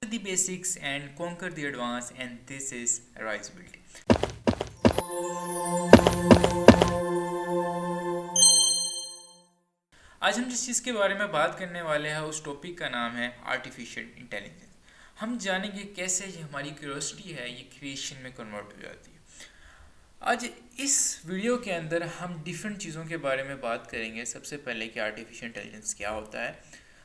the basics and conquer the advanced, and this is Risability. आज हम जिस चीज़ के बारे में बात करने वाले हैं उस टॉपिक का नाम है आर्टिफिशियल इंटेलिजेंस। हम जानेंगे कैसे ये हमारी क्यूरियोसिटी है ये क्रिएशन में कन्वर्ट हो जाती है। आज इस वीडियो के अंदर हम डिफरेंट चीज़ों के बारे में बात करेंगे। सबसे पहले कि आर्टिफिशियल इंटेलिजेंस क्या होता है,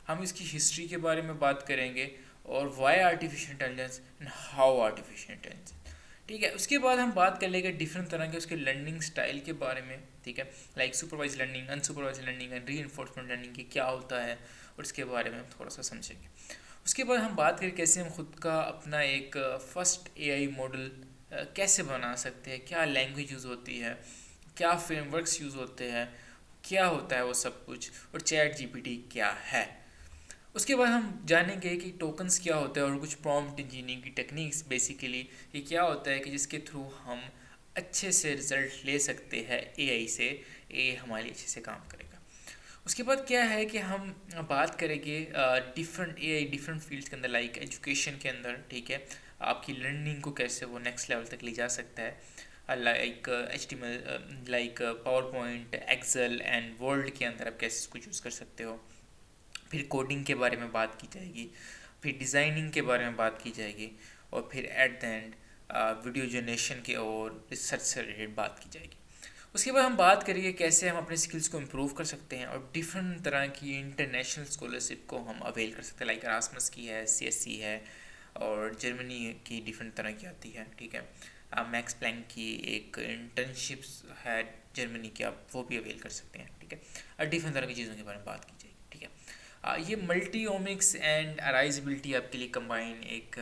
हम इसकी हिस्ट्री के बारे में बात करेंगे और why artificial intelligence and how artificial intelligence. ठीक है, उसके बाद हम बात कर लेंगे डिफरेंट तरह के उसके लर्निंग स्टाइल के बारे में। ठीक है, like supervise learning, unsupervise learning and reinforcement learning की क्या होता है और इसके बारे में हम थोड़ा सा समझेंगे। उसके बाद हम बात करें कैसे हम खुद का अपना एक फर्स्ट एआई मॉडल कैसे बना सकते हैं, क्या लैंग्वेज यूज़ होती है, क्या फ्रेमवर्क्स यूज़ होते हैं, क्या होता है वो सब कुछ, और चैट जीपीटी क्या है। उसके बाद हम जानेंगे कि टोकन्स क्या होता है और कुछ प्रॉम्प्ट इंजीनियरिंग की टेक्निक्स बेसिकली ये क्या होता है कि जिसके थ्रू हम अच्छे से रिजल्ट ले सकते हैं एआई से, ए हमारे लिए अच्छे से काम करेगा। उसके बाद क्या है कि हम बात करेंगे डिफरेंट एआई डिफरेंट फील्ड्स के अंदर, लाइक एजुकेशन के अंदर। ठीक है, आपकी लर्निंग को कैसे वो नेक्स्ट लेवल तक ले जा सकता है, like HTML, like PowerPoint, excel and word के अंदर आप कैसे इसको यूज़ कर सकते हो। फिर कोडिंग के बारे में बात की जाएगी, फिर डिज़ाइनिंग के बारे में बात की जाएगी, और फिर at the end video generation के और रिसर्च से रिलेटेड बात की जाएगी। उसके बाद हम बात करेंगे कैसे हम अपने स्किल्स को इम्प्रूव कर सकते हैं और डिफरेंट तरह की इंटरनेशनल स्कॉलरशिप को हम अवेल कर सकते हैं, लाइक एरास्मस की है, CSC है, और जर्मनी की डिफरेंट तरह की आती है। ठीक है, मैक्स प्लैंक की एक इंटर्नशिप्स है जर्मनी की, आप वो भी अवेल कर सकते हैं। ठीक है, और डिफरेंट तरह की चीज़ों के बारे में बात की जाएगी। ठीक है, ये मल्टी ओमिक्स एंड अराइजबिलिटी आपके लिए कंबाइन एक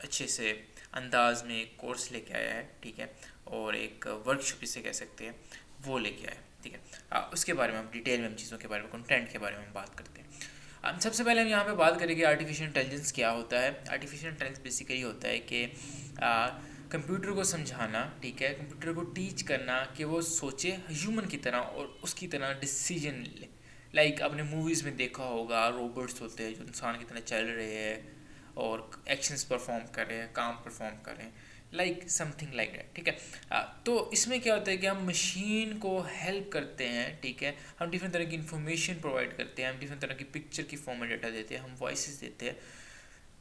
अच्छे से अंदाज में एक कोर्स लेके आया है। ठीक है, और एक वर्कशॉप इसे कह सकते हैं, वो लेके आया है। ठीक है, उसके बारे में हम डिटेल में हम चीज़ों के बारे में, कंटेंट के बारे में हम बात करते हैं। सबसे पहले हम यहाँ पे बात करेंगे आर्टिफिशियल इंटेलिजेंस क्या होता है। आर्टिफिशियल इंटेलिजेंस बेसिकली होता है कि कंप्यूटर को समझाना, ठीक है, कंप्यूटर को टीच करना कि वो सोचे ह्यूमन की तरह और उसकी तरह डिसीजन ले। लाइक आपने मूवीज़ में देखा होगा, रोबोट्स होते हैं जो इंसान की तरह चल रहे हैं और एक्शंस परफॉर्म कर रहे हैं, काम परफॉर्म कर रहे हैं, लाइक समथिंग लाइक दैट। ठीक है, तो इसमें क्या होता है कि हम मशीन को हेल्प करते हैं। ठीक है, हम डिफरेंट तरह की इन्फॉर्मेशन प्रोवाइड करते हैं, हम डिफरेंट तरह की पिक्चर की फॉर्म में डाटा देते हैं, हम वॉइसेस देते हैं,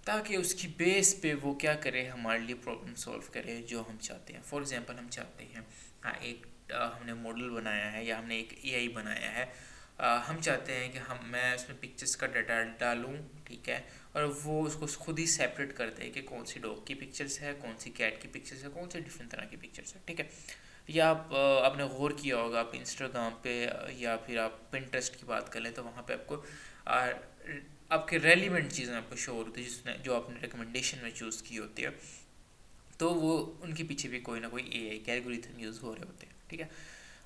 ताकि उसकी बेस पे वो क्या करे, हमारे लिए प्रॉब्लम सॉल्व करे जो हम चाहते हैं। फॉर एग्जांपल हम चाहते हैं एक हमने मॉडल बनाया है या हमने एक एआई बनाया है, हम चाहते हैं कि मैं उसमें पिक्चर्स का डाटा डालूं। ठीक है, और वो उसको खुद ही सेपरेट कर दे कि कौन सी डॉग की पिक्चर्स है, कौन सी कैट की पिक्चर्स है, कौन सी डिफरेंट तरह की पिक्चर्स है। ठीक है, या आपने गौर किया होगा, आप इंस्टाग्राम पे या फिर आप पिंटरेस्ट की बात कर लें तो वहाँ पे आपको आपके रेलिवेंट चीज़ें आपको शो होती है जिसने जो आपने रिकमेंडेशन में चूज़ की होती है, तो वो उनके पीछे भी कोई ना कोई एआई के एल्गोरिथम यूज़ हो रहे होते हैं। ठीक है,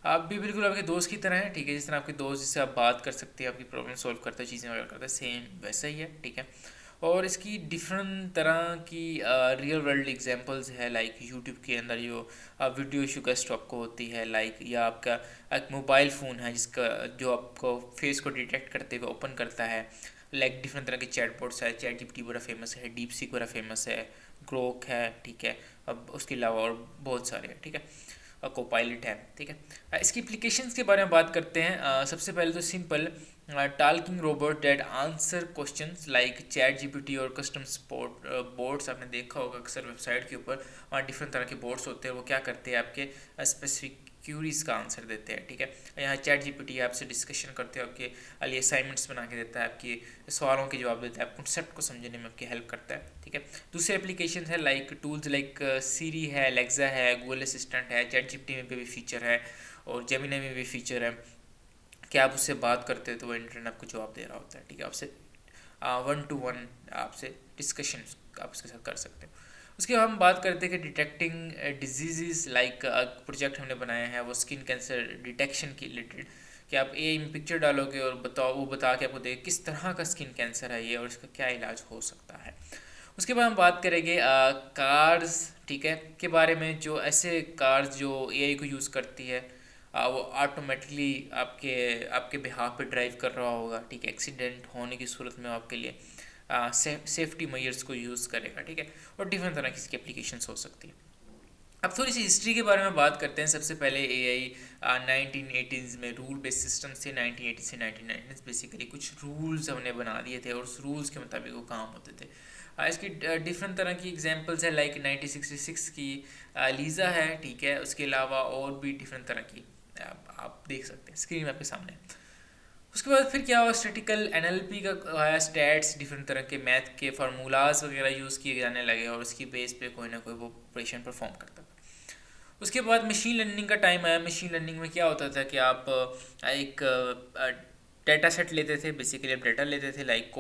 आप भी बिल्कुल आपके दोस्त की तरह हैं। ठीक है, जिस तरह आपके दोस्त जिससे आप बात कर सकते हैं, आपकी प्रॉब्लम सॉल्व करता है, चीज़ें वगैरह करता है, सेम वैसा ही है। ठीक है, और इसकी डिफरेंट तरह की रियल वर्ल्ड एग्जांपल्स है, लाइक यूट्यूब के अंदर जो वीडियो इशू का स्टॉप को होती है, लाइक या आपका एक मोबाइल फ़ोन है जिसका जो आपको फेस को डिटेक्ट करते हुए ओपन करता है, लाइक डिफरेंट तरह के चैटबॉट्स है, चैट जीपीटी बड़ा फेमस है, डीप सीक बड़ा फेमस है, ग्रोक है। ठीक है, अब उसके अलावा और बहुत सारे हैं। ठीक है, कोपायलट है। ठीक है, इसकी एप्लीकेशंस के बारे में बात करते हैं। सबसे पहले तो simple talking robot that answer questions like ChatGPT और कस्टम सपोर्ट बोर्ड्स आपने देखा होगा अक्सर वेबसाइट के ऊपर, वहाँ डिफरेंट तरह के बोर्ड्स होते हैं, वो क्या करते हैं आपके स्पेसिफिक क्यूरीज का आंसर देते हैं। ठीक है, यहाँ चैट जीपीटी आपसे डिस्कशन करते हैं, आपके लिए असाइनमेंट्स बना के देता है, आपके सवालों के जवाब देता है, कॉन्सेप्ट को समझने में आपकी हेल्प करता है। ठीक है, दूसरे एप्लीकेशन है लाइक टूल्स लाइक सीरी है, एलेक्सा है, गूगल असिस्टेंट है, चैट जीपीटी में भी फीचर है और जेमिनी में भी फीचर है कि आप उससे बात करते हैं तो वो इंटरनेट आपको जवाब दे रहा होता है। ठीक है, आपसे 1-to-1 आपसे डिस्कशन आप उसके साथ कर सकते हो। उसके बाद हम बात करते हैं कि डिटेक्टिंग डिजीज़, लाइक प्रोजेक्ट हमने बनाया है वो स्किन कैंसर डिटेक्शन के रिलेटेड, कि आप एआई में पिक्चर डालोगे और वो बता के आपको देगा किस तरह का स्किन कैंसर है ये और इसका क्या इलाज हो सकता है। उसके बाद हम बात करेंगे कार्स, ठीक है, के बारे में, जो ऐसे कार्स जो एआई को यूज़ करती है, वो ऑटोमेटिकली आपके आपके बिहाफ पे ड्राइव कर रहा होगा। ठीक है, एक्सीडेंट होने की सूरत में आपके लिए सेफ्टी मेजर्स को यूज़ करेगा, ठीक है। और डिफरेंट तरह की इसकी एप्लीकेशंस हो सकती है। अब थोड़ी सी हिस्ट्री के बारे में बात करते हैं। सबसे पहले एआई 1980s में रूल बेस्ड सिस्टम थे। 1980 से 1990 बेसिकली कुछ रूल्स हमने बना दिए थे और उस रूल्स के मुताबिक वो काम होते थे। इसकी डिफरेंट तरह की एग्जांपल्स है, लाइक 1966 की लीज़ा है, ठीक है। उसके अलावा और भी डिफरेंट तरह की आप देख सकते हैं स्क्रीन में आपके सामने। उसके बाद फिर क्या हुआ, स्टैटिकल एनएलपी का आया, स्टैट्स, डिफरेंट तरह के मैथ के फार्मूलाज वगैरह यूज़ किए जाने लगे और उसकी बेस पे कोई ना कोई वो ऑपरेशन परफॉर्म करता था। उसके बाद मशीन लर्निंग का टाइम आया। मशीन लर्निंग में क्या होता था कि आप एक डेटा सेट लेते थे, बेसिकली आप डेटा लेते थे, लाइक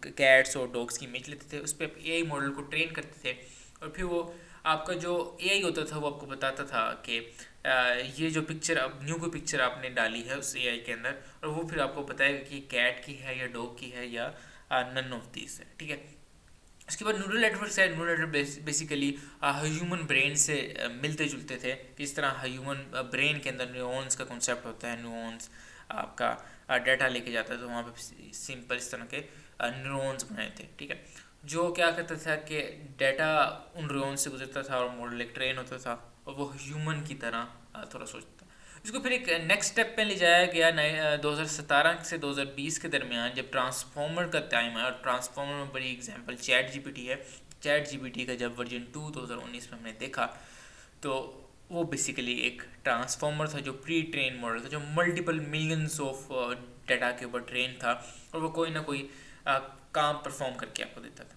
कैट्स और डॉग्स की इमेज लेते थे, उस पर एआई मॉडल को ट्रेन करते थे और फिर वो आपका जो एआई होता था वो आपको बताता था कि ये जो पिक्चर, अब न्यू कोई पिक्चर आपने डाली है उस एआई के अंदर, और वो फिर आपको बताएगा कि कैट की है या डॉग की है या नन ऑफ दीज है, ठीक है। उसके बाद न्यूरल नेटवर्क्स है। Neural network basically human brain से मिलते जुलते थे। किस तरह ह्यूमन ब्रेन के अंदर न्यूरॉन्स का कॉन्सेप्ट होता है, न्यूरॉन्स आपका डाटा लेके जाता है, तो वहाँ पे सिंपल इस तरह के न्यूरॉन्स बनाए थे, ठीक है। जो क्या करता था कि डाटा उन न्यूरॉन्स से गुजरता था और मॉडल एक ट्रेन होता था और वो ह्यूमन की तरह थोड़ा सोचता था। इसको फिर एक नेक्स्ट स्टेप पे ले जाया गया 2017 से 2020 के दरमियान, जब ट्रांसफॉर्मर का टाइम आया। और ट्रांसफॉर्मर में बड़ी एग्जांपल चैट जीपीटी है। चैट जीपीटी का जब वर्जन 2 2019 में हमने देखा तो वो बेसिकली एक ट्रांसफॉर्मर था जो प्री ट्रेन मॉडल था, जो मल्टीपल मिलियंस ऑफ डाटा के ऊपर ट्रेन था और वो कोई ना कोई काम परफॉर्म करके आपको देता था,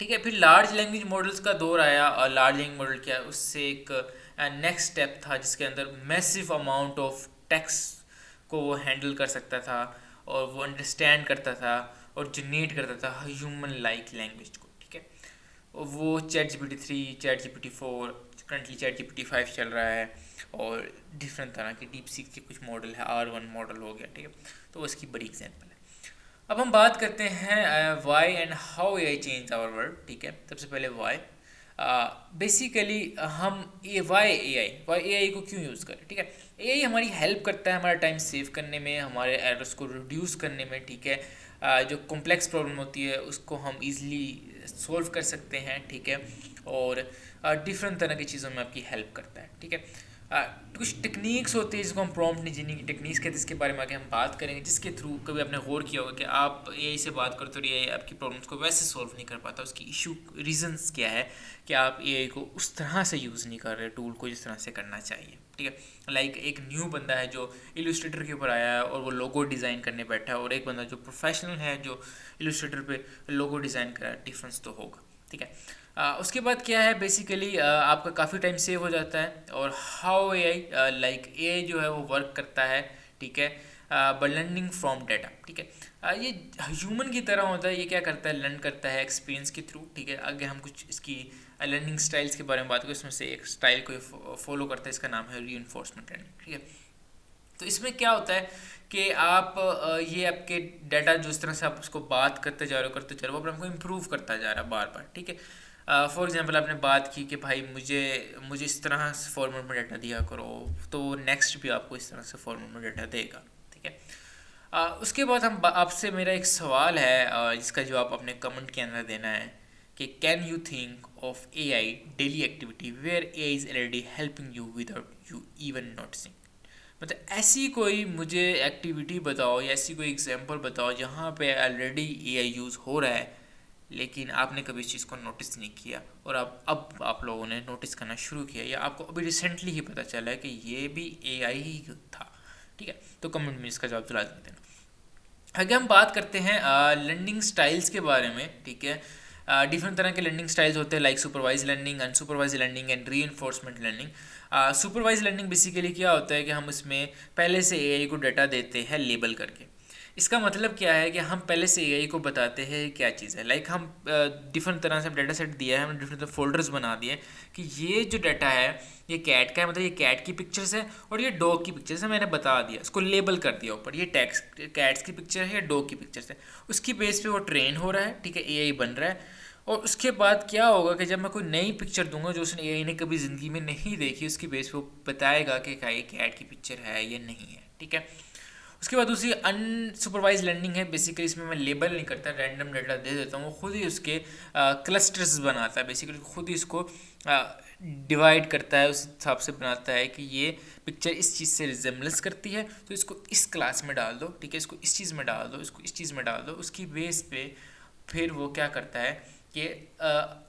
ठीक है। फिर लार्ज लैंग्वेज मॉडल्स का दौर आया और लार्ज लैंग्वेज मॉडल क्या है, उससे एक नेक्स्ट स्टेप था जिसके अंदर मैसिव अमाउंट ऑफ टेक्स्ट को वो हैंडल कर सकता था और वो अंडरस्टैंड करता था और जनरेट करता था ह्यूमन लाइक लैंग्वेज को, ठीक है। और वो chat GPT 3, chat GPT 4, currently chat GPT 5 चल रहा है और डिफरेंट तरह के डीप सीक के कुछ मॉडल है, R1 मॉडल हो गया, ठीक है। तो उसकी बड़ी एग्जांपल है। अब हम बात करते हैं why and how AI change our world, ठीक है। सबसे पहले वाई, बेसिकली हम वाई एआई को क्यों यूज़ करें, ठीक है। एआई हमारी हेल्प करता है हमारा टाइम सेव करने में, हमारे एरर्स को रिड्यूस करने में, ठीक है। जो कॉम्प्लेक्स प्रॉब्लम होती है उसको हम इजीली सॉल्व कर सकते हैं, ठीक है। और डिफरेंट तरह की चीज़ों में आपकी हेल्प करता है, ठीक है। कुछ टेक्निक्स होती है जिसको हम प्रॉम्प्ट इंजीनियरिंग की टेक्निक्स कहते हैं, इसके बारे में आगे हम बात करेंगे, जिसके थ्रू कभी आपने गौर किया होगा कि आप एआई से बात करते हो, एआई आपकी प्रॉब्लम्स को वैसे सॉल्व नहीं कर पाता। उसकी इशू रीजंस क्या है कि आप एआई को उस तरह से यूज़ नहीं कर रहे टूल को जिस तरह से करना चाहिए, ठीक है। लाइक एक न्यू बंदा है जो इलस्ट्रेटर के ऊपर आया है और वो लोगो डिज़ाइन करने बैठा है, और एक बंदा जो प्रोफेशनल है जो इलस्ट्रेटर पे लोगो डिज़ाइन कर रहा है, डिफरेंस तो होगा, ठीक है। उसके बाद क्या है, बेसिकली आपका काफ़ी टाइम सेव हो जाता है। और हाउ एआई, लाइक एआई जो है वो वर्क करता है, ठीक है, बाय लर्निंग फ्रॉम डाटा, ठीक है। ये ह्यूमन की तरह होता है। ये क्या करता है, लर्न करता है एक्सपीरियंस के थ्रू, ठीक है। आगे हम कुछ इसकी लर्निंग स्टाइल्स के बारे में बात करें, इसमें से एक स्टाइल को फॉलो करता है, इसका नाम है रीइंफोर्समेंट लर्निंग, ठीक है। तो इसमें क्या होता है कि आप ये आपके डाटा जो इस तरह से आप उसको बात करते जा रहे हो वो अपने आप को इम्प्रूव करता जा रहा है बार बार, ठीक है। फॉर एग्जांपल आपने बात की कि भाई मुझे इस तरह से फॉर्मेट में डाटा दिया करो, तो नेक्स्ट भी आपको इस तरह से फॉर्मेट में डाटा देगा, ठीक है। उसके बाद हम आपसे मेरा एक सवाल है जिसका जवाब आपने कमेंट के अंदर देना है कि can you think of AI daily activity where AI is already helping you without you even noticing. मतलब ऐसी कोई मुझे एक्टिविटी बताओ या ऐसी कोई एग्जांपल बताओ जहाँ पे ऑलरेडी एआई यूज़ हो रहा है लेकिन आपने कभी इस चीज़ को नोटिस नहीं किया और अब आप लोगों ने नोटिस करना शुरू किया, या आपको अभी रिसेंटली ही पता चला है कि ये भी एआई ही था, ठीक है। तो कमेंट में इसका जवाब लाजमी देना। आगे हम बात करते हैं लर्निंग स्टाइल्स के बारे में, ठीक है। डिफरेंट तरह के लर्निंग स्टाइल्स होते हैं, like supervise learning, unsupervise learning and reinforcement learning. Supervise learning basically क्या होता है कि हम इसमें पहले से एआई को डाटा देते हैं लेबल करके। इसका मतलब क्या है कि हम पहले से एआई को बताते हैं क्या चीज़ है, लाइक हम डिफरेंट तरह से डाटा सेट दिया है, हमने डिफरेंट फोल्डर्स बना दिए कि ये जो डाटा है ये कैट का है, मतलब ये कैट की पिक्चर्स है और ये डॉग की पिक्चर्स है, मैंने बता दिया, इसको लेबल कर दिया ऊपर, ये टैक्स कैट्स की पिक्चर है या डॉग की पिक्चर्स है। उसकी बेस पे वो ट्रेन हो रहा है, ठीक है, एआई बन रहा है। और उसके बाद क्या होगा कि जब मैं कोई नई पिक्चर दूंगा जो उसने एआई ने कभी ज़िंदगी में नहीं देखी, उसकी बेस पे वो बताएगा कि क्या ये कैट की पिक्चर है या नहीं है, ठीक है। उसके बाद दूसरी अनसुपरवाइज लर्निंग है। बेसिकली इसमें मैं लेबल नहीं करता, रैंडम डाटा दे देता हूँ, वो खुद ही उसके क्लस्टर्स बनाता है, बेसिकली खुद ही इसको डिवाइड करता है, उस हिसाब से बनाता है कि ये पिक्चर इस चीज़ से रिजेम्बलेंस करती है तो इसको इस क्लास में डाल दो, ठीक है, इसको इस चीज़ में डाल दो, इसको इस चीज़ में डाल दो। उसकी बेस पे फिर वो क्या करता है कि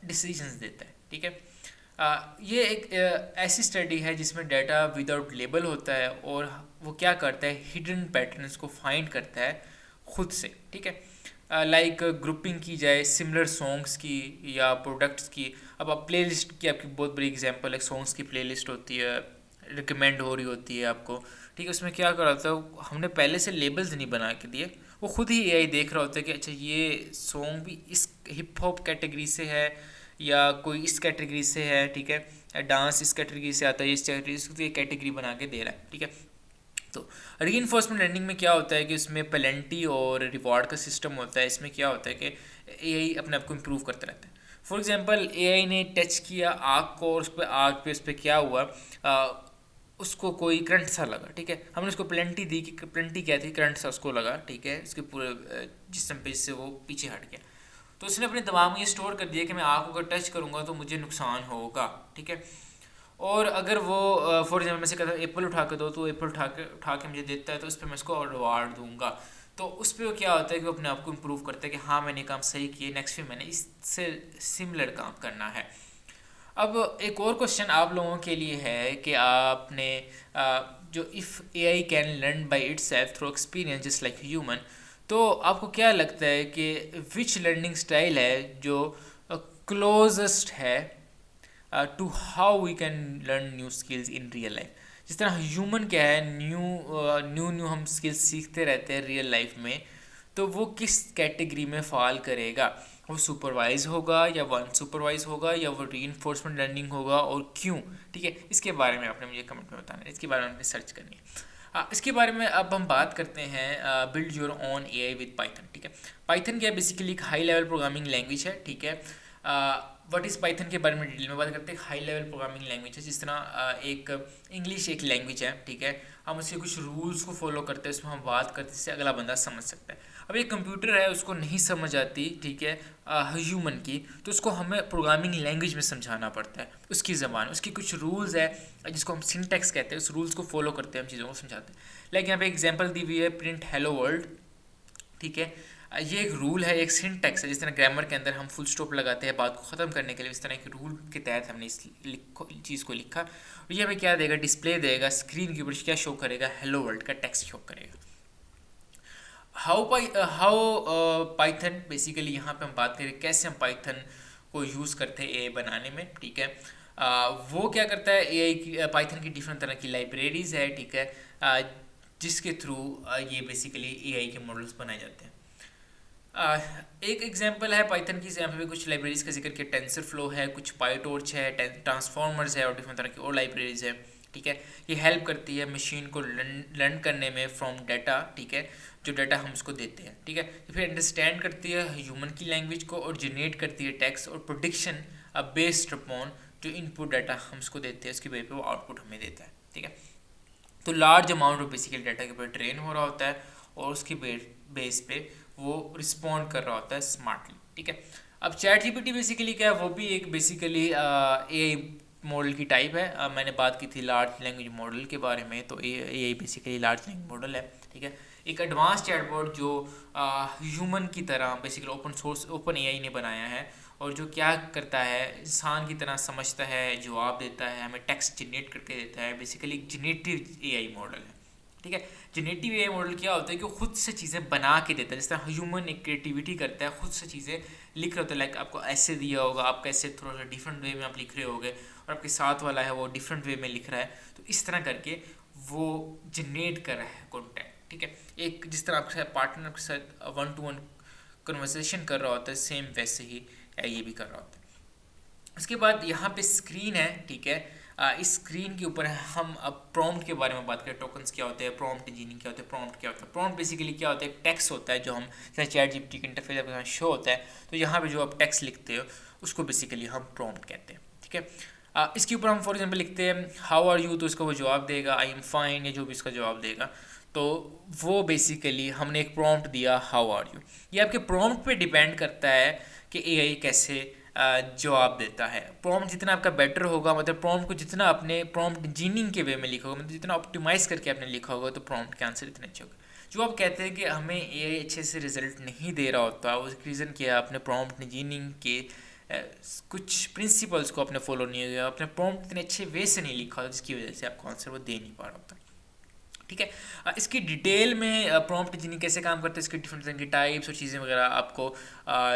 डिसीजंस देता है, ठीक है। ये एक ऐसी स्टडी है जिसमें डाटा विदाउट लेबल होता है और वो क्या करता है, हिडन पैटर्न्स को फाइंड करता है खुद से, ठीक है। लाइक ग्रुपिंग की जाए सिमिलर सॉन्ग्स की या प्रोडक्ट्स की। अब आप प्लेलिस्ट की आपकी बहुत बड़ी एग्जांपल है, सॉन्ग्स की प्लेलिस्ट होती है, रिकमेंड हो रही होती है आपको, ठीक है। उसमें क्या कर रहा होता है, हमने पहले से लेबल्स नहीं बना के दिए, वो खुद ही एआई देख रहा होता है कि अच्छा ये सॉन्ग भी इस हिप हॉप कैटेगरी से है या कोई इस कैटेगरी से है, ठीक है, डांस इस कैटेगरी से आता है, इस कैटेगरी से, तो ये कैटेगरी बना के दे रहा है, ठीक है। तो रीइंफोर्समेंट लर्निंग में क्या होता है कि इसमें पेनल्टी और रिवॉर्ड का सिस्टम होता है। इसमें क्या होता है कि एआई अपने आप को इम्प्रूव करता रहता है। फॉर एग्जांपल एआई ने टच किया आग को और उस पर क्या हुआ, उसको कोई करंट सा लगा, ठीक है, हमने उसको पेनल्टी दी कि पेनल्टी क्या थी, करंट सा उसको लगा, ठीक है, उसके पूरे जिस्म पे से वो पीछे हट गया। तो उसने अपने दिमाग में ये स्टोर कर दिया कि मैं आग को अगर टच करूँगा तो मुझे नुकसान होगा, ठीक है। और अगर वो फॉर एग्जाम्पल मैं से कहता हूँ एप्पल उठा के दो, तो एप्पल उठा के मुझे देता है, तो उस पर मैं उसको रिवार्ड दूंगा। तो उस पर क्या होता है कि वो अपने आप को इम्प्रूव करता है कि हाँ मैंने काम सही किए, नेक्स्ट में मैंने इससे सिमिलर काम करना है। अब एक और क्वेश्चन आप लोगों के लिए है कि आपने जो if AI can learn by itself through experience just like human, तो आपको क्या लगता है कि विच लर्निंग स्टाइल है जो क्लोजेस्ट है to how we can learn new skills in real life. जिस तरह ह्यूमन क्या है, न्यू हम स्किल्स सीखते रहते हैं रियल लाइफ में, तो वो किस कैटेगरी में फॉल करेगा, वो सुपरवाइज होगा या वन सुपरवाइज होगा या वो रीइंफोर्समेंट लर्निंग होगा और क्यों, ठीक है। इसके बारे में आपने मुझे कमेंट में बताना है, इसके बारे में आपने सर्च करनी है। इसके बारे में अब हम बात करते हैं build your own AI with Python, ठीक है। पाइथन क्या है, बेसिकली एक हाई लेवल प्रोग्रामिंग लैंग्वेज है, ठीक है। व्हाट इज़ पाइथन के बारे में डिटेल में बात करते हैं। हाई लेवल प्रोग्रामिंग लैंग्वेज है, जिस तरह एक इंग्लिश एक लैंग्वेज है, ठीक है, हम उसके कुछ रूल्स को फॉलो करते हैं, उसमें हम बात करते हैं जिससे अगला बंदा समझ सकता है। अब एक कंप्यूटर है, उसको नहीं समझ आती, ठीक है, ह्यूमन की, तो उसको हमें प्रोग्रामिंग लैंग्वेज में समझाना पड़ता है, उसकी ज़बान, उसकी कुछ रूल्स है जिसको हम सिंटैक्स कहते हैं, उस रूल्स को फॉलो करते हैं, हम चीज़ों को समझाते हैं। लाइक यहाँ पे एग्जाम्पल दी हुई है प्रिंट हेलो वर्ल्ड, ठीक है। ये एक रूल है, एक सिंटैक्स है, जिस तरह ग्रामर के अंदर हम फुल स्टॉप लगाते हैं बात को ख़त्म करने के लिए, इस तरह के रूल के तहत हमने इस चीज़ को लिखा। और ये हमें क्या देगा, डिस्प्ले देगा, स्क्रीन के ऊपर क्या शो करेगा, हेलो वर्ल्ड का टेक्स्ट शो करेगा। हाउ पाइथन, बेसिकली यहाँ पे हम बात करें कैसे हम पाइथन को यूज़ करते हैं एआई बनाने में, ठीक है। वो क्या करता है, एआई की पाइथन की डिफरेंट तरह की लाइब्रेरीज है, ठीक है, जिसके थ्रू ये बेसिकली एआई के मॉडल्स बनाए जाते हैं। एक एग्जांपल है पाइथन की, यहाँ पे भी कुछ लाइब्रेरीज का जिक्र किया, टेंसर फ्लो है, कुछ पाईटॉर्च है, ट्रांसफॉर्मर्स है और डिफरेंट तरह की और लाइब्रेरीज है, ठीक है। ये हेल्प करती है मशीन को लर्न करने में फ्रॉम डाटा, ठीक है, जो डाटा हम उसको देते हैं, ठीक है। तो फिर अंडरस्टैंड करती है ह्यूमन की लैंग्वेज को और जनरेट करती है टेक्स्ट और प्रोडिक्शन बेस्ड अपॉन जो इनपुट डाटा हम उसको देते हैं, उसकी बेस पे वो आउटपुट हमें देता है, ठीक है। तो large amount of basically data के ऊपर ट्रेन हो रहा होता है और उसकी बेस पे वो रिस्पॉन्ड कर रहा होता है स्मार्टली, ठीक है। अब चैट जीपीटी बेसिकली क्या है, वो भी एक बेसिकली एआई मॉडल की टाइप है। मैंने बात की थी लार्ज लैंग्वेज मॉडल के बारे में, तो AI basically large language model है, ठीक है। एक एडवांस चैटबॉट जो ह्यूमन की तरह बेसिकली ओपन एआई ने बनाया है और जो क्या करता है, इंसान की तरह समझता है, जवाब देता है, हमें टेक्स्ट जनरेट करके देता है, बेसिकली एक जनरेटिव एआई मॉडल है, ठीक है। जनरेटिव एआई मॉडल क्या होता है कि वो खुद से चीज़ें बना के देता है, जिस तरह ह्यूमन एक क्रिएटिविटी करता है, खुद से चीज़ें लिख रहे होते हैं, लाइक आपको ऐसे दिया होगा, आप कैसे थोड़ा सा डिफरेंट वे में आप लिख रहे होगे और आपके साथ वाला है वो डिफरेंट वे में लिख रहा है, तो इस तरह करके वो जनरेट कर रहा है कॉन्टेंट, ठीक है। एक जिस तरह आपके पार्टनर के साथ वन टू वन कन्वर्सेशन कर रहा होता है, सेम वैसे ही ये भी कर रहा होता है। उसके बाद यहाँ पे स्क्रीन है, ठीक है। इस स्क्रीन के ऊपर हम अब प्रॉम्प्ट के बारे में बात करें, टोकन्स क्या होते हैं, प्रॉम्प्ट इंजीनियरिंग क्या होता है, प्रॉम्प्ट क्या होता है। प्रॉम्प्ट बेसिकली क्या होता है, एक टेक्स्ट होता है जो हम जैसे चैट जीपीटी के इंटरफेस पर शो होता है, तो यहाँ पे जो आप टेक्स्ट लिखते हो उसको बेसिकली हम प्रॉम्प्ट कहते हैं, ठीक है। इसके ऊपर हम फॉर एग्जाम्पल लिखते हैं हाउ आर यू, तो इसका वो जवाब देगा आई एम फाइन या जो भी इसका जवाब देगा। तो वो बेसिकली हमने एक प्रॉम्प्ट दिया हाउ आर यू। ये आपके प्रॉम्प्ट पे डिपेंड करता है कि एआई कैसे जवाब देता है। प्रॉम्प्ट जितना आपका बेटर होगा, मतलब प्रॉम्प्ट को जितना अपने प्रॉम्प्ट इंजीनियरिंग के वे में लिखा होगा, मतलब जितना ऑप्टिमाइज करके आपने लिखा होगा, तो प्रॉम्प्ट के आंसर इतने अच्छे होंगे। जो आप कहते हैं कि हमें एआई अच्छे से रिजल्ट नहीं दे रहा होता, उसका रीज़न क्या है? आपने प्रॉम्प्ट इंजीनियरिंग के कुछ प्रिंसिपल्स को आपने फॉलो नहीं किया, अपने प्रॉम्प्ट इतने अच्छे वे से नहीं लिखा होता, जिसकी वजह से आपको आंसर वो दे नहीं पा रहा होता। ठीक है, इसकी डिटेल में प्रॉम्प्ट इंजीनियरिंग कैसे काम करता है, इसके डिफरेंट तरह की टाइप्स और चीज़ें वगैरह आपको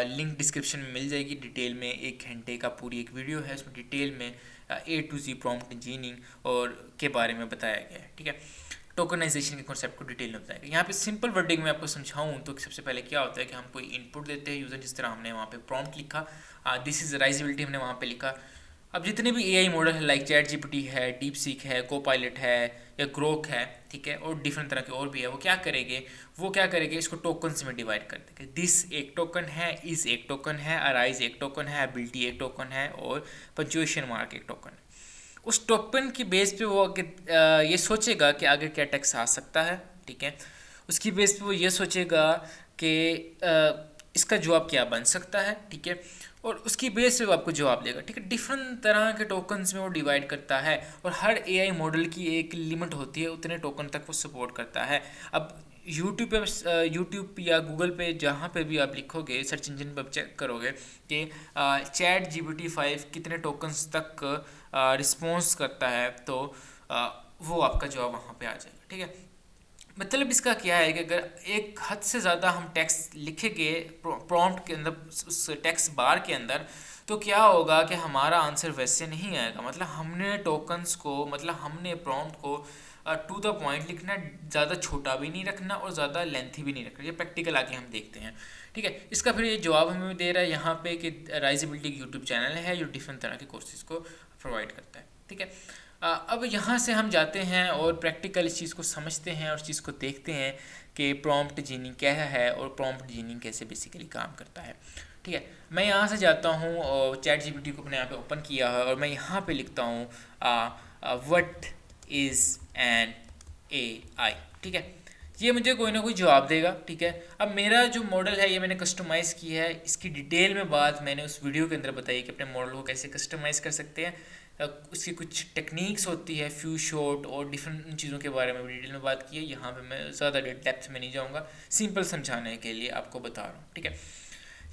लिंक डिस्क्रिप्शन में मिल जाएगी। डिटेल में 1 घंटे का पूरी एक वीडियो है, उसमें डिटेल में A to Z prompt engineering और के बारे में बताया गया है। ठीक है, टोकनाइजेशन के कॉन्सेप्ट को डिटेल में बताया गया। यहाँ पे सिंपल वर्डिंग में आपको समझाऊँ तो सबसे पहले क्या होता है कि हम कोई इनपुट देते हैं यूज़र, जिस तरह हमने वहाँ पे प्रॉम्प्ट लिखा, दिस इज़ राइजेबिलिटी हमने वहाँ पे लिखा। अब जितने भी एआई मॉडल है, लाइक चैट जीपीटी है, डीप सीक है, कोपायलट है या ग्रोक है, ठीक है, और डिफरेंट तरह के और भी है, वो क्या करेंगे, इसको टोकन्स में डिवाइड कर देंगे। दिस एक टोकन है, इज एक टोकन है, अराइज एक टोकन है, एबिलिटी एक टोकन है और पंक्चुएशन मार्क एक टोकन है। उस टोकन की बेस पे वो ये सोचेगा कि आगे क्या टेक्स्ट आ सकता है। ठीक है, उसकी बेस पे वो ये सोचेगा कि इसका जवाब क्या बन सकता है। ठीक है, और उसकी बेस पे वो आपको जवाब देगा। ठीक है, डिफरेंट तरह के टोकन्स में वो डिवाइड करता है और हर एआई मॉडल की एक लिमिट होती है, उतने टोकन तक वो सपोर्ट करता है। अब यूट्यूब या गूगल पे जहाँ पे भी आप लिखोगे, सर्च इंजन पर चेक करोगे कि चैट जीपीटी 5 कितने टोकन्स तक रिस्पॉन्स करता है, तो वो आपका जवाब वहाँ पे आ जाएगा। ठीक है, मतलब इसका क्या है कि अगर एक हद से ज़्यादा हम टेक्स्ट लिखेंगे प्रॉम्प्ट के अंदर, उस टेक्स्ट बार के अंदर, तो क्या होगा कि हमारा आंसर वैसे नहीं आएगा। मतलब हमने टोकन्स को, मतलब हमने प्रॉम्प्ट को टू द पॉइंट लिखना, ज़्यादा छोटा भी नहीं रखना और ज़्यादा लेंथी भी नहीं रखना। ये प्रैक्टिकल आगे हम देखते हैं। ठीक है, इसका फिर ये जवाब हमें दे रहा है यहाँ पे कि राइजेबिलिटी की यूट्यूब चैनल है जो डिफरेंट तरह के कोर्सेज को प्रोवाइड करता है। ठीक है, अब यहाँ से हम जाते हैं और प्रैक्टिकल इस चीज़ को समझते हैं और इस चीज़ को देखते हैं कि प्रॉम्प्ट इंजीनियरिंग क्या है और प्रॉम्प्ट इंजीनियरिंग कैसे बेसिकली काम करता है। ठीक है, मैं यहाँ से जाता हूँ और चैट जीपीटी को अपने यहाँ पे ओपन किया है और मैं यहाँ पे लिखता हूँ व्हाट इज़ एन एआई। ठीक है, ये मुझे कोई ना कोई जवाब देगा। ठीक है, अब मेरा जो मॉडल है ये मैंने कस्टमाइज़ किया है, इसकी डिटेल में बात मैंने उस वीडियो के अंदर बताई कि अपने मॉडल को कैसे कस्टमाइज़ कर सकते हैं। उसकी कुछ टेक्निक्स होती है, फ्यू शॉट और डिफरेंट चीज़ों के बारे में डिटेल में बात की है। यहाँ पे मैं ज़्यादा डेप्थ में नहीं जाऊँगा, सिंपल समझाने के लिए आपको बता रहा हूँ। ठीक है,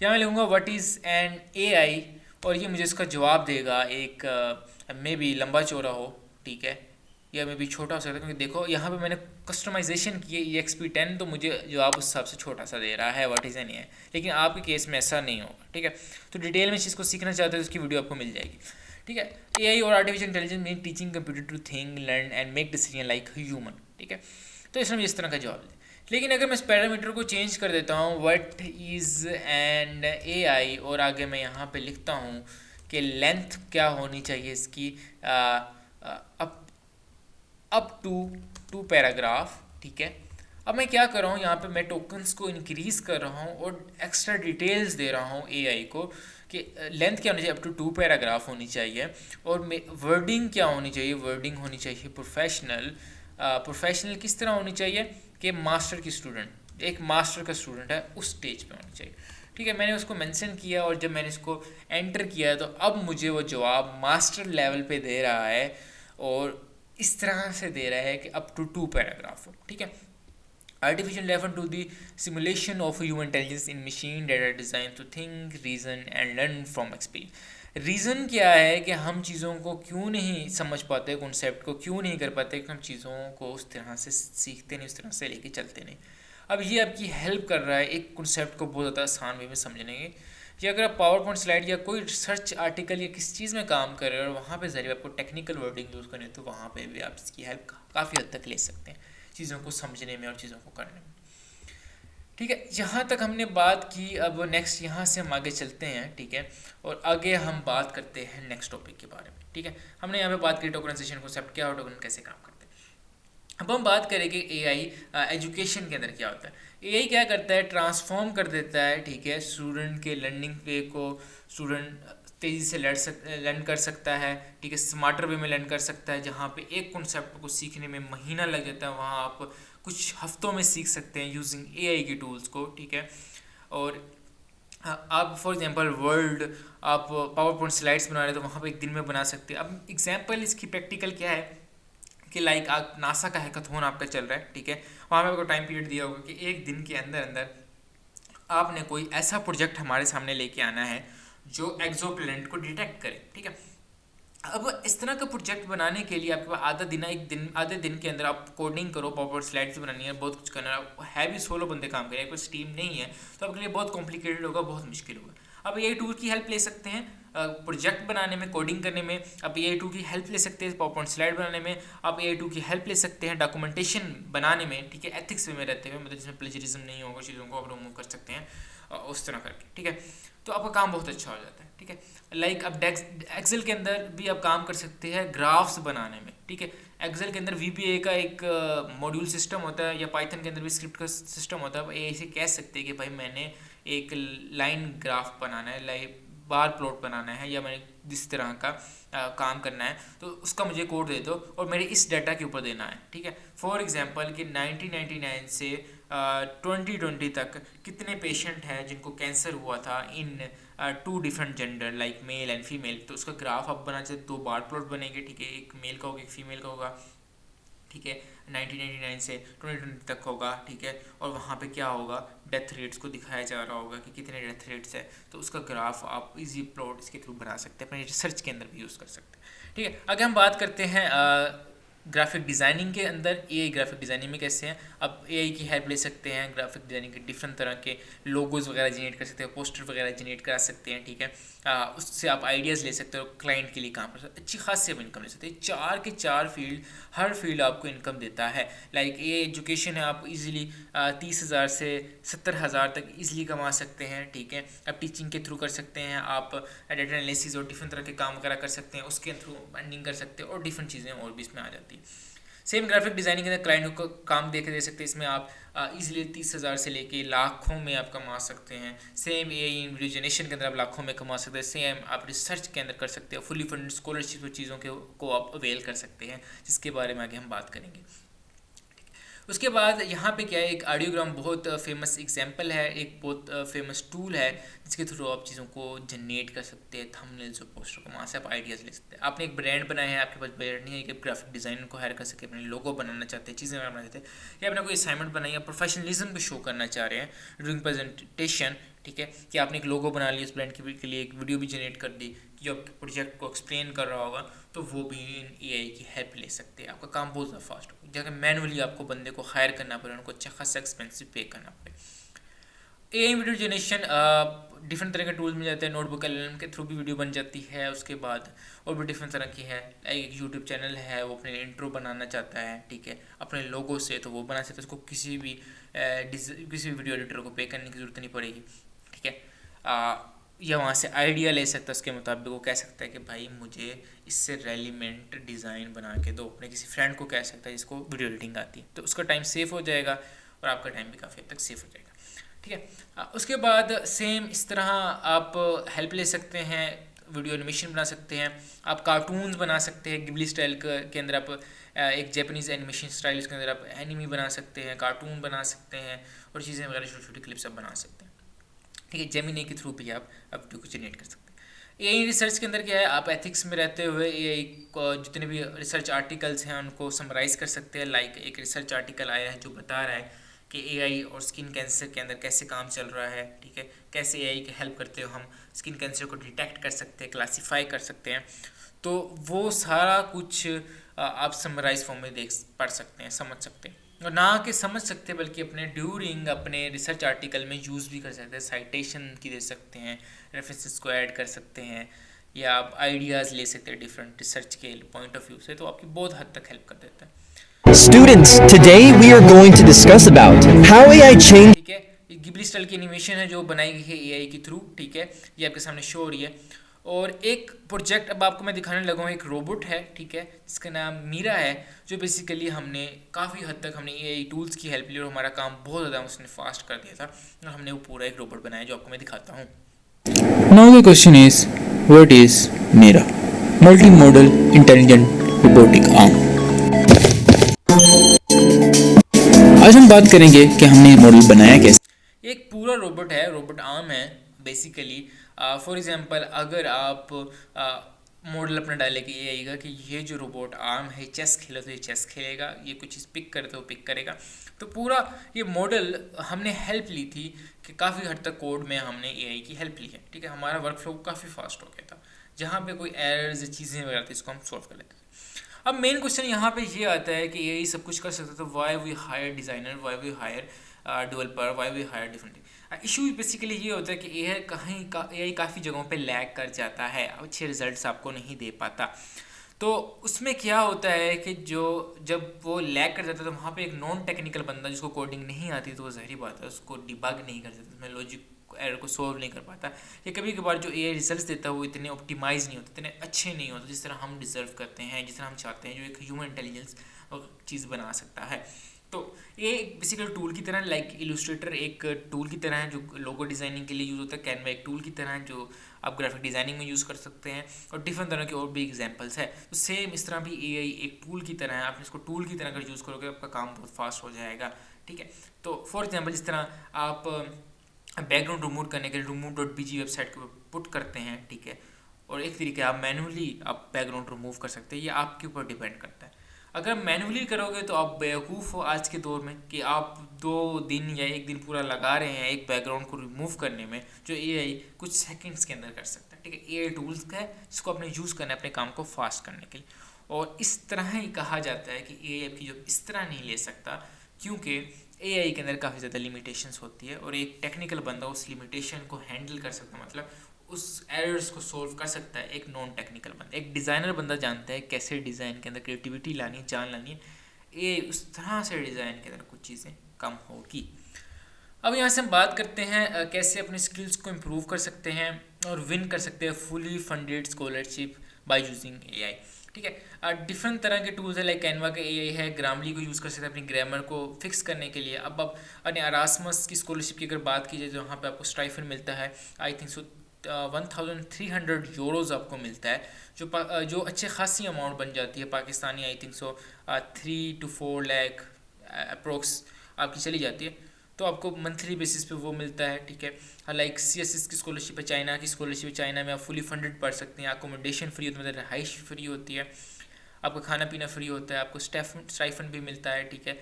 यहाँ मैं लिखूँगा व्हाट इज़ एन एआई और ये मुझे इसका जवाब देगा, एक मे बी लंबा चौड़ा हो, ठीक है, या मे बी छोटा हो सकता है, क्योंकि देखो यहाँ पे मैंने कस्टमाइजेशन की है EXP10, तो मुझे जवाब उस हिसाब से छोटा सा दे रहा है व्हाट इज़ एन एआई, लेकिन आपके केस में ऐसा नहीं होगा। ठीक है, तो डिटेल में इस चीज़ को सीखना चाहते हो तो उसकी वीडियो आपको मिल जाएगी। ठीक है, एआई और artificial intelligence mean teaching computer to think, learn and make decision like human. ठीक है, तो इसमें इस तरह का जवाब दे। लेकिन अगर मैं इस पैरामीटर को चेंज कर देता हूँ व्हाट इज़ एन एआई और आगे मैं यहाँ पे लिखता हूँ कि लेंथ क्या होनी चाहिए इसकी, अप टू पैराग्राफ। ठीक है, अब मैं क्या कर रहा हूँ, यहाँ पे मैं टोकन्स को इंक्रीज़ कर रहा हूँ और एक्स्ट्रा डिटेल्स दे रहा हूँ एआई को कि लेंथ क्या होनी चाहिए, अप टू 2 पैराग्राफ होनी चाहिए और वर्डिंग क्या होनी चाहिए, वर्डिंग होनी चाहिए प्रोफेशनल। प्रोफेशनल किस तरह होनी चाहिए कि मास्टर की स्टूडेंट, एक मास्टर का स्टूडेंट है उस स्टेज पे होनी चाहिए। ठीक है, मैंने उसको मेंशन किया और जब मैंने इसको एंटर किया तो अब मुझे वो जवाब मास्टर लेवल पे दे रहा है और इस तरह से दे रहा है कि अप टू 2 पैराग्राफ हो। ठीक है, Artificial refer to the simulation of human intelligence in machine that are designed to think, reason and learn from experience. Reason क्या है कि हम चीज़ों को क्यों नहीं समझ पाते, कॉन्सेप्ट को क्यों नहीं कर पाते, कि हम चीज़ों को उस तरह से सीखते नहीं, उस तरह से लेके चलते नहीं। अब ये आपकी हेल्प कर रहा है एक कॉन्सेप्ट को बहुत ज़्यादा आसान वे में समझने के। या अगर आप पावर पॉइंट स्लाइड या कोई रिसर्च आर्टिकल या किस चीज़ में काम कर रहे हो और वहाँ पे ज़रिए आपको टेक्निकल वर्डिंग यूज़ करनी है, तो वहाँ पे भी आप इसकी हेल्प काफ़ी हद तक ले सकते हैं चीज़ों को समझने में और चीज़ों को करने में। ठीक है, यहाँ तक हमने बात की। अब नेक्स्ट यहाँ से हम आगे चलते हैं। ठीक है, और आगे हम बात करते हैं नेक्स्ट टॉपिक के बारे में। ठीक है, हमने यहाँ पे बात की टोकनाइजेशन कॉन्सेप्ट क्या हो, टोकन कैसे काम करते हैं। अब हम बात करेंगे एआई एजुकेशन के अंदर क्या होता है। एआई क्या करता है, ट्रांसफॉर्म कर देता है, ठीक है, स्टूडेंट के लर्निंग वे को, स्टूडेंट तेज़ी से लर्न कर सकता है, ठीक है, स्मार्टर वे में लर्न कर सकता है। जहाँ पे एक कॉन्सेप्ट को सीखने में महीना लग जाता है, वहाँ आप कुछ हफ्तों में सीख सकते हैं यूजिंग एआई की टूल्स को, ठीक है। और आप फॉर एग्जांपल वर्ल्ड आप पावर पॉइंट स्लाइड्स बना रहे हैं तो वहाँ पे एक दिन में बना सकते हैं। अब एग्जांपल इसकी प्रैक्टिकल क्या है कि लाइक आप नासा का हैकाथॉन आपका चल रहा है, ठीक है। वहाँ पे आपको टाइम पीरियड दिया होगा कि एक दिन के अंदर अंदर आपने कोई ऐसा प्रोजेक्ट हमारे सामने लेके आना है जो एक्सोप्लैनेट को डिटेक्ट करे, ठीक है। अब इस तरह का प्रोजेक्ट बनाने के लिए आपके पास आधे दिन के अंदर आप कोडिंग करो, पावर स्लाइड्स बनानी है, बहुत कुछ करना है भी 16 बंदे काम करें, कोई टीम नहीं है तो आपके लिए बहुत कॉम्प्लिकेटेड होगा, बहुत मुश्किल होगा। अब ये टूल की हेल्प ले सकते हैं प्रोजेक्ट बनाने में, कोडिंग करने में। आप ए टू की हेल्प ले सकते हैं पावर पॉइंट स्लाइड बनाने में। आप ए टू की हेल्प ले सकते हैं डॉक्यूमेंटेशन बनाने में, ठीक है, एथिक्स वे में रहते हुए, मतलब जिसमें प्लेजरिज्म नहीं होगा, चीज़ों को आप रिमूव कर सकते हैं उस तरह करके, ठीक है। तो आपका काम बहुत अच्छा हो जाता है, ठीक है। लाइक अब एक्सेल के अंदर भी आप काम कर सकते हैं ग्राफ्स बनाने में, ठीक है। एक्सेल के अंदर VBA का एक मॉड्यूल सिस्टम होता है, या पाइथन के अंदर भी स्क्रिप्ट का सिस्टम होता है। आप ऐसे कह सकते हैं कि भाई मैंने एक लाइन ग्राफ बनाना है, लाइक बार प्लॉट बनाना है, या मैंने जिस तरह का काम करना है तो उसका मुझे कोड दे दो और मेरे इस डाटा के ऊपर देना है, ठीक है। फॉर एग्जांपल कि 1999 से 2020 तक कितने पेशेंट हैं जिनको कैंसर हुआ था इन 2 different gender like male and female. तो उसका ग्राफ आप बना चाहिए, 2 बार प्लॉट बनेंगे, ठीक है। एक मेल का होगा, एक फीमेल का होगा, ठीक है। 1999 से 2020 तक होगा, ठीक है। और वहाँ पे क्या होगा, डेथ रेट्स को दिखाया जा रहा होगा कि कितने डेथ रेट्स है। तो उसका ग्राफ आप इजी प्लॉट इसके थ्रू बना सकते हैं, अपने रिसर्च के अंदर भी यूज़ कर सकते हैं, ठीक है। आगे हम बात करते हैं ग्राफिक डिज़ाइनिंग के अंदर एआई ग्राफिक डिज़ाइनिंग में कैसे हैं। अब एआई की हेल्प ले सकते हैं ग्राफिक डिज़ाइनिंग के डिफरेंट तरह के लोगोज वगैरह जनरेट कर सकते हैं, पोस्टर वगैरह जनरेट करा सकते हैं, ठीक है। उससे आप आइडियाज़ ले सकते हो, क्लाइंट के लिए काम कर सकते हैं, अच्छी खासी आप इनकम ले सकते हैं। 4 के 4 फील्ड, हर फील्ड आपको इनकम देता है। लाइक ये एजुकेशन है, आप इजीली 30,000 से 70,000 तक इजीली कमा सकते हैं, ठीक है। आप टीचिंग के थ्रू कर सकते हैं, आप डाटा एनालिसिस और डिफरेंट तरह के काम वगैरह कर सकते हैं, उसके थ्रू अर्निंग कर सकते हैं, और डिफरेंट चीज़ें और भी इसमें आ जाती है। सेम ग्राफिक डिज़ाइनिंग के अंदर क्लाइंट को काम दे के दे सकते हैं, इसमें आप इजीली 30,000 से लेके लाखों में आप कमा सकते हैं। सेम एआई वीडियो जनरेशन के अंदर आप लाखों में कमा सकते हैं। सेम आप रिसर्च के अंदर कर सकते हैं, फुली फंडेड स्कॉलरशिप चीज़ों के को आप अवेल कर सकते हैं, जिसके बारे में आगे हम बात करेंगे। उसके बाद यहाँ पे क्या है, एक ऑडियोग्राम बहुत फेमस एग्जांपल है, एक बहुत फेमस टूल है जिसके थ्रू आप चीज़ों को जनरेट कर सकते हैं, थंबनेल्स और पोस्टर को, वहाँ से आप आइडियाज़ ले सकते हैं। आपने एक ब्रांड बनाया है, आपके पास बजट नहीं है कि ग्राफिक डिज़ाइनर को हायर कर सके, अपने लोगो बनाना चाहते हैं, चीज़ें बनाना चाहते हैं, या आपने कोई असाइनमेंट बनाई है, प्रोफेशनलिज्म को शो करना चाह रहे हैं ड्यूरिंग प्रेजेंटेशन, ठीक है, कि आपने एक लोगो बना लिया, उस ब्रांड के लिए एक वीडियो भी जनरेट कर दी कि जो आपके प्रोजेक्ट को एक्सप्लेन कर रहा होगा, तो वो भी एआई की हेल्प ले सकते हैं। आपका काम बहुत ज़्यादा फास्ट होगा, जगह मैनुअली आपको बंदे को हायर करना पड़े, उनको अच्छा खासा एक्सपेंसिव पे करना पड़े। एआई वीडियो जनरेशन डिफरेंट तरह के टूल्स मिल जाते हैं, नोटबुक एलएलएम के थ्रू भी वीडियो बन जाती है। उसके बाद और भी डिफरेंट तरह की है, एक यूट्यूब चैनल है, वो अपने इंट्रो बनाना चाहता है, ठीक है, अपने लोगो से, तो वो बना सकता है, उसको किसी भी वीडियो एडिटर को पे करने की ज़रूरत नहीं पड़ेगी, ठीक है। या वहाँ से आइडिया ले सकता है, उसके मुताबिक वो कह सकता है कि भाई मुझे इससे रेलिवेंट डिज़ाइन बना के दो, अपने किसी फ्रेंड को कह सकता है जिसको वीडियो एडिटिंग आती है, तो उसका टाइम सेव हो जाएगा और आपका टाइम भी काफ़ी हद तक सेव हो जाएगा, ठीक है। उसके बाद सेम इस तरह आप हेल्प ले सकते हैं, वीडियो एनिमेशन बना सकते हैं, आप कार्टून्स बना सकते हैं, गिबली स्टाइल के अंदर आप एक जापानीज़ एनिमेशन स्टाइल, उसके अंदर आप एनिमी बना सकते हैं, कार्टून बना सकते हैं, और चीज़ें वगैरह छोटी छोटी क्लिप्स आप बना सकते हैं, ठीक है। जेमिनी के थ्रू भी आप वीडियो को जनरेट कर सकते हैं। एआई रिसर्च के अंदर क्या है, आप एथिक्स में रहते हुए एआई जितने भी रिसर्च आर्टिकल्स हैं उनको समराइज़ कर सकते हैं। लाइक एक रिसर्च आर्टिकल आया है जो बता रहा है कि एआई और स्किन कैंसर के अंदर कैसे काम चल रहा है, ठीक है, कैसे एआई की हेल्प करते हो हम स्किन कैंसर को डिटेक्ट कर सकते हैं, क्लासीफाई कर सकते हैं। तो वो सारा कुछ आप समराइज फॉर्म में पढ़ सकते हैं, समझ सकते हैं, और ना कि समझ सकते बल्कि अपने रिसर्च आर्टिकल में यूज़ भी कर सकते हैं, साइटेशन की दे सकते हैं, रेफरेंसेस को ऐड कर सकते हैं, या आप आइडियाज़ ले सकते हैं डिफरेंट रिसर्च के पॉइंट ऑफ व्यू से, तो आपकी बहुत हद तक हेल्प कर देता है। Students, today we are going to discuss about how AI changed. ठीक है, ये गिबली स्टाइल की एनिमेशन है जो बनाई गई है एआई के थ्रू, ठीक है, ये आपके सामने शो हो रही है। और एक प्रोजेक्ट अब आपको मैं दिखाने लगा हूँ, एक रोबोट है, ठीक है, जिसका नाम मीरा है, जो बेसिकली हमने काफ़ी हद तक हमने एआई टूल्स की हेल्प ली और हमारा काम बहुत ज़्यादा उसने फास्ट कर दिया था, और हमने वो पूरा एक रोबोट बनाया जो आपको मैं दिखाता हूँ। Now the question is, what is Mira? Multimodal Intelligent Robotic Arm. आज हम बात करेंगे कि हमने मॉडल बनाया कैसे। एक पूरा रोबोट है, रोबोट आर्म है बेसिकली। फॉर एग्जांपल अगर आप मॉडल अपना डाले कि ये आएगा कि ये जो रोबोट आर्म है चेस खेले तो ये चेस खेलेगा, ये कुछ चीज़ पिक करे तो पिक करेगा। तो पूरा ये मॉडल हमने हेल्प ली थी कि काफ़ी हद तक कोड में हमने एआई की हेल्प ली है, ठीक है। हमारा वर्कफ्लो काफ़ी फास्ट हो गया था, जहाँ पे कोई एरर्स चीज़ें वगैरह थी इसको हम सॉल्व कर लेते थे। अब मेन क्वेश्चन यहाँ पे ये आता है कि एआई सब कुछ कर सकता है, तो why we hire designer, why we hire developer, why we hire different. Issue basically ये होता है कि एआई काफ़ी जगहों पे लैग कर जाता है, अच्छे रिजल्ट्स आपको नहीं दे पाता। तो उसमें क्या होता है कि जब वो लैग कर जाता है तो वहाँ पे एक नॉन टेक्निकल बंदा जिसको कोडिंग नहीं आती, तो वो ज़ाहिर बात है उसको डिबग नहीं कर सकता, उसमें लॉजिक एरर को सोल्व नहीं कर पाता। या कभी कभार जो एआई रिजल्ट्स देता है वो इतने ऑप्टिमाइज नहीं होते, इतने अच्छे नहीं होते जिस तरह हम डिज़र्व करते हैं, जिस तरह हम चाहते हैं, जो एक ह्यूमन इंटेलिजेंस चीज़ बना सकता है। तो ये बेसिकली टूल की तरह, लाइक इलस्ट्रेटर एक टूल की तरह है जो लोगो डिज़ाइनिंग के लिए यूज़ होता है, कैनवा एक टूल की तरह है जो आप ग्राफिक डिज़ाइनिंग में यूज़ कर सकते हैं, और डिफरेंट तरह के और भी एग्जांपल्स है। तो सेम इस तरह भी एआई एक टूल की तरह है, आप इसको टूल की तरह अगर यूज़ करोगे आपका काम बहुत फास्ट हो जाएगा, ठीक है। तो फॉर एग्जाम्पल जिस तरह आप बैकग्राउंड रिमूव करने के लिए remove.bg वेबसाइट के ऊपर पुट करते हैं, ठीक है, और एक तरीके आप मैनुअली आप बैकग्राउंड रिमूव कर सकते हैं, ये आपके ऊपर डिपेंड करता है। अगर मैनुअली करोगे तो आप बेवकूफ़ हो आज के दौर में कि आप 2 दिन या 1 दिन पूरा लगा रहे हैं एक बैकग्राउंड को रिमूव करने में, जो एआई कुछ सेकंड्स के अंदर कर सकता है, ठीक है। एआई टूल्स का है जिसको आपने यूज़ करना है अपने काम को फास्ट करने के लिए, और इस तरह ही कहा जाता है कि एआई आपकी जॉब इस तरह नहीं ले सकता, क्योंकि एआई के अंदर काफ़ी ज़्यादा लिमिटेशंस होती है, और एक टेक्निकल बंदा उस लिमिटेशन को हैंडल कर सकता है, मतलब उस एरर्स को सोल्व कर सकता है। एक नॉन टेक्निकल बंदा, एक डिज़ाइनर बंदा जानता है कैसे डिज़ाइन के अंदर क्रिएटिविटी लानी है, जान लानी है, ये उस तरह से डिज़ाइन के अंदर कुछ चीज़ें कम होगी। अब यहाँ से हम बात करते हैं कैसे अपने स्किल्स को इम्प्रूव कर सकते हैं और विन कर सकते हैं fully funded scholarship by using AI, ठीक है। डिफरेंट तरह के टूल्स है, लाइक कैनवा का एआई है, ग्रामली को यूज़ कर सकते हैं अपनी ग्रामर को फिक्स करने के लिए। अब आप अपने अरास्मस की स्कॉलरशिप की अगर बात की जाए तो वहाँ पे आपको स्टाइफन मिलता है, आई थिंक सो 1300 यूरोज़ आपको मिलता है, जो अच्छे खासी अमाउंट बन जाती है Pakistani, I think so 3 to 4 lakh approx आपकी चली जाती है। तो आपको मंथली बेसिस पे वो मिलता है, ठीक है। लाइक सीएसएस की स्कॉलरशिप है, चाइना की स्कॉलरशिप है, चाइना में आप फुली फंडेड पढ़ सकते हैं, अकोमोडेशन फ्री होती है, मतलब रहाइश फ्री होती है, आपका खाना पीना फ्री होता है, आपको स्टाइफन भी मिलता है, ठीक है।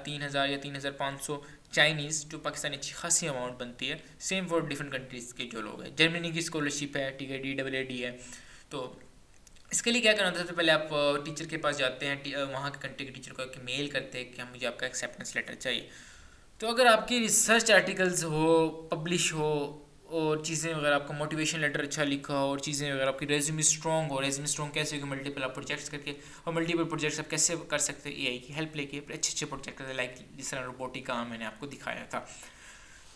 3000 या 3500 चाइनीज़, जो पाकिस्तानी अच्छी खासी अमाउंट बनती है। सेम फॉर डिफरेंट कंट्रीज़ के जो लोग हैं। जर्मनी की स्कॉलरशिप है, ठीक है, DAAD है। तो इसके लिए क्या करना होता है, सबसे पहले आप टीचर के पास जाते हैं, वहाँ के कंट्री के टीचर को मेल करते हैं कि मुझे आपका एक्सेप्टेंस लेटर चाहिए। तो अगर आपकी रिसर्च आर्टिकल्स हो, पब्लिश हो, और चीज़ें वगैरह, आपका मोटिवेशन लेटर अच्छा लिखा हो, और चीज़ें वगैरह, आपकी रेज्यूमे स्ट्रॉन्ग हो, रेज्यूमे स्ट्रॉन्ग कैसे होगी, मल्टीपल आप प्रोजेक्ट्स करके, और मल्टीपल प्रोजेक्ट्स आप कैसे कर सकते हैं एआई की हेल्प लेके, अच्छे अच्छे प्रोजेक्ट करते, लाइक जिस तरह रोबोटिक का मैंने आपको दिखाया था।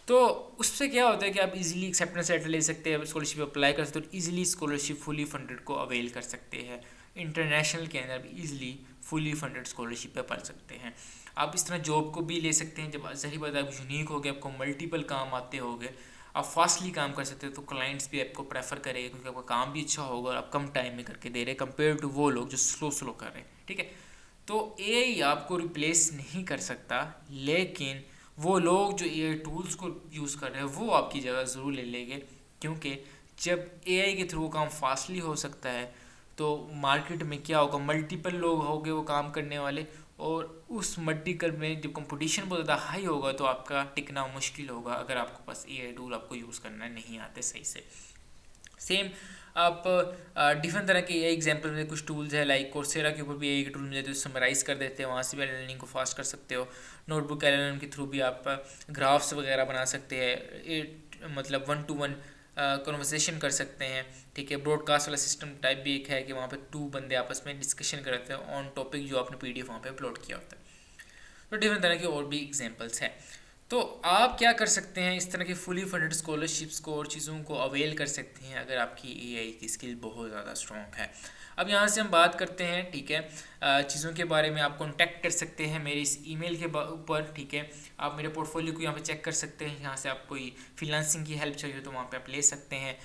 तो उससे क्या होता है कि आप इजीली एक्सेप्टेंस लेटर ले सकते हैं, स्कॉलरशिप अप्लाई कर सकते हो, इजीली स्कॉलरशिप फुली फंडेड को अवेल कर सकते हैं। इंटरनेशनल के अंदर भी इजीली फुली फंडेड स्कॉलरशिप पे पढ़ सकते हैं। आप इस तरह जॉब को भी ले सकते हैं, जब सही बात है आप यूनिक हो गए, आपको मल्टीपल काम आते होंगे, आप फास्टली काम कर सकते हो, तो क्लाइंट्स भी आपको प्रेफर करेंगे, क्योंकि आपका काम भी अच्छा होगा और आप कम टाइम में करके दे रहे हैं कंपेयर टू वो लोग जो स्लो कर रहे हैं, ठीक है। तो एआई आपको रिप्लेस नहीं कर सकता, लेकिन वो लोग जो एआई टूल्स को यूज़ कर रहे हैं वो आपकी जगह ज़रूर ले लेंगे, क्योंकि जब एआई के थ्रू काम फास्टली हो सकता है तो मार्केट में क्या होगा, मल्टीपल लोग होंगे वो काम करने वाले, और उस मल्टीपल में जब कंपटीशन बहुत ज़्यादा हाई होगा तो आपका टिकना मुश्किल होगा, अगर आपके पास एआई टूल आपको यूज़ करना नहीं आते सही से। सेम आप डिफरेंट तरह के एग्जांपल में कुछ टूल्स है, लाइक कोर्सेरा के ऊपर भी एआई के टूल मिल जाते हैं, समराइज कर देते हैं, वहाँ से भी लर्निंग को फास्ट कर सकते हो। नोटबुक LLM के थ्रू भी आप ग्राफ्स वगैरह बना सकते हैं, मतलब 1 to 1 कन्वर्सेशन कर सकते हैं, ठीक है। ब्रॉडकास्ट वाला सिस्टम टाइप भी एक है कि वहाँ पे 2 बंदे आपस में डिस्कशन करते हैं ऑन टॉपिक जो आपने PDF वहाँ पे अपलोड किया होता है। तो डिफरेंट तरह के और भी एग्जांपल्स हैं। तो आप क्या कर सकते हैं, इस तरह की फुली फंडेड स्कॉलरशिप्स को और चीज़ों को अवेल कर सकते हैं अगर आपकी एआई की स्किल बहुत ज़्यादा स्ट्रॉन्ग है। अब यहाँ से हम बात करते हैं, ठीक है, चीज़ों के बारे में। आप कॉन्टैक्ट कर सकते हैं मेरे इस ईमेल के ऊपर, ठीक है। आप मेरे पोर्टफोलियो को यहाँ पे चेक कर सकते हैं, यहाँ से आप कोई फ्रीलांसिंग की हेल्प चाहिए तो वहाँ पे आप ले सकते हैं।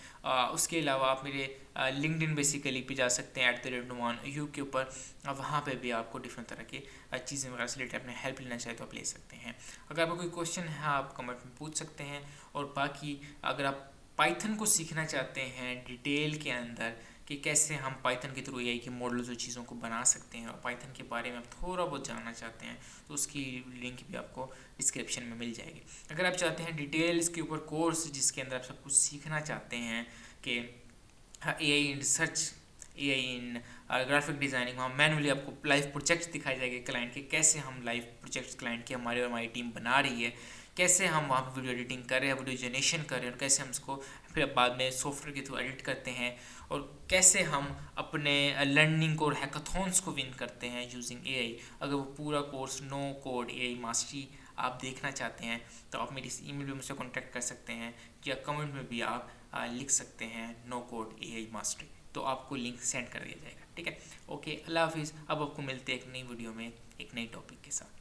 उसके अलावा आप मेरे लिंक्डइन बेसिकली पे जा सकते हैं @numan.u के ऊपर। वहाँ पे भी आपको डिफरेंट तरह की चीज़ें वगैरह से रिलेटेड अपने हेल्प लेना चाहे तो आप ले सकते हैं। अगर आपको कोई क्वेश्चन है आप कमेंट में पूछ सकते हैं। और बाकी अगर आप पाइथन को सीखना चाहते हैं डिटेल के अंदर कि कैसे हम पाइथन के थ्रू एआई के मॉडल्स और चीज़ों को बना सकते हैं, और पाइथन के बारे में आप थोड़ा बहुत जानना चाहते हैं तो उसकी लिंक भी आपको डिस्क्रिप्शन में मिल जाएगी। अगर आप चाहते हैं डिटेल इसके ऊपर कोर्स जिसके अंदर आप सब कुछ सीखना चाहते हैं कि AI in research, AI in graphic designing, वहाँ मैनुअली आपको लाइव प्रोजेक्ट्स दिखाए जाएंगे क्लाइंट के, कैसे हम लाइव प्रोजेक्ट्स क्लाइंट के हमारी टीम बना रही है, कैसे हम वहाँ पर वीडियो एडिटिंग कर रहे हैं, वीडियो जनरेशन कर रहे हैं, और कैसे हम उसको फिर बाद में सॉफ्टवेयर के थ्रू एडिट करते हैं, और कैसे हम अपने लर्निंग और हैकाथॉन्स को विन करते हैं यूजिंग एआई। अगर वो पूरा course no code AI mastery आप देखना चाहते हैं तो आप मेरी इस ईमेल पे मुझसे कॉन्टैक्ट कर सकते हैं, या कमेंट में भी आप लिख सकते हैं नो कोड एआई मास्टरी, तो आपको लिंक सेंड कर दिया जाएगा। ठीक है, ओके, अल्लाह हाफिज़। अब आपको मिलते हैं एक नई वीडियो में एक नई टॉपिक के साथ।